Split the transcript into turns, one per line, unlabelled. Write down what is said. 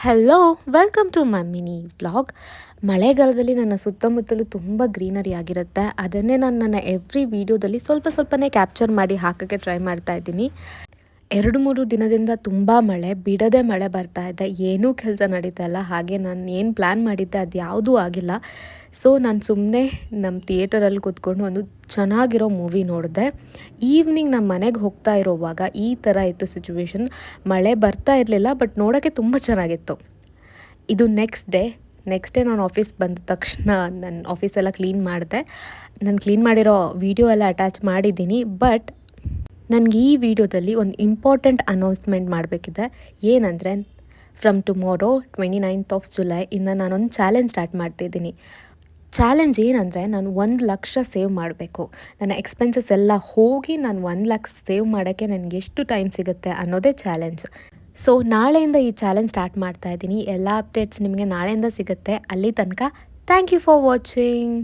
Hello welcome to my mini vlog. ಮಳೆಗಾಲದಲ್ಲಿ ನನ್ನ ಸುತ್ತಮುತ್ತಲೂ ತುಂಬ ಗ್ರೀನರಿ ಆಗಿರುತ್ತೆ. ಅದನ್ನೇ ನಾನು ನನ್ನ ಎವ್ರಿ ವೀಡಿಯೋದಲ್ಲಿ ಸ್ವಲ್ಪ ಸ್ವಲ್ಪನೇ ಕ್ಯಾಪ್ಚರ್ ಮಾಡಿ ಹಾಕೋಕ್ಕೆ ಟ್ರೈ ಮಾಡ್ತಾ ಇದ್ದೀನಿ. 2-3 ದಿನದಿಂದ ತುಂಬ ಮಳೆ, ಬಿಡದೆ ಮಳೆ ಬರ್ತಾ ಇದೆ. ಏನೂ ಕೆಲಸ ನಡೀತಾ ಇಲ್ಲ. ಹಾಗೆ ನಾನು ಏನು ಪ್ಲ್ಯಾನ್ ಮಾಡಿದ್ದೆ ಅದು ಯಾವುದೂ ಆಗಿಲ್ಲ. ಸೊ ನಾನು ಸುಮ್ಮನೆ ನಮ್ಮ ಥಿಯೇಟರಲ್ಲಿ ಕೂತ್ಕೊಂಡು ಒಂದು ಚೆನ್ನಾಗಿರೋ ಮೂವಿ ನೋಡಿದೆ. ಈವ್ನಿಂಗ್ ನಮ್ಮ ಮನೆಗೆ ಹೋಗ್ತಾ ಇರೋವಾಗ ಈ ಥರ ಇತ್ತು ಸಿಚುವೇಶನ್. ಮಳೆ ಬರ್ತಾ ಇರಲಿಲ್ಲ, ಬಟ್ ನೋಡೋಕ್ಕೆ ತುಂಬ ಚೆನ್ನಾಗಿತ್ತು. ಇದು ನೆಕ್ಸ್ಟ್ ಡೇ ನಾನು ಆಫೀಸ್ ಬಂದ ತಕ್ಷಣ ನನ್ನ ಆಫೀಸೆಲ್ಲ ಕ್ಲೀನ್ ಮಾಡಿದೆ. ನಾನು ಕ್ಲೀನ್ ಮಾಡಿರೋ ವಿಡಿಯೋ ಎಲ್ಲ ಅಟ್ಯಾಚ್ ಮಾಡಿದ್ದೀನಿ. ಬಟ್ ನನಗೆ ಈ ವಿಡಿಯೋದಲ್ಲಿ ಒಂದು ಇಂಪಾರ್ಟೆಂಟ್ ಅನೌನ್ಸ್ಮೆಂಟ್ ಮಾಡಬೇಕಿದೆ. ಏನಂದರೆ, ಫ್ರಮ್ ಟುಮಾರೋ 29th ಜುಲೈ ಇಂದ ನಾನೊಂದು ಚಾಲೆಂಜ್ ಸ್ಟಾರ್ಟ್ ಮಾಡ್ತಿದ್ದೀನಿ. ಚಾಲೆಂಜ್ ಏನಂದರೆ, ನಾನು 1,00,000 ಸೇವ್ ಮಾಡಬೇಕು. ನನ್ನ ಎಕ್ಸ್ಪೆನ್ಸಸ್ ಎಲ್ಲ ಹೋಗಿ ನಾನು 1,00,000 ಸೇವ್ ಮಾಡೋಕ್ಕೆ ನನಗೆ ಎಷ್ಟು ಟೈಮ್ ಸಿಗುತ್ತೆ ಅನ್ನೋದೇ ಚಾಲೆಂಜ್. ಸೊ ನಾಳೆಯಿಂದ ಈ ಚಾಲೆಂಜ್ ಸ್ಟಾರ್ಟ್ ಮಾಡ್ತಾ ಇದ್ದೀನಿ. ಎಲ್ಲ ಅಪ್ಡೇಟ್ಸ್ ನಿಮಗೆ ನಾಳೆಯಿಂದ ಸಿಗುತ್ತೆ. ಅಲ್ಲಿ ತನಕ ಥ್ಯಾಂಕ್ ಯು ಫಾರ್ ವಾಚಿಂಗ್.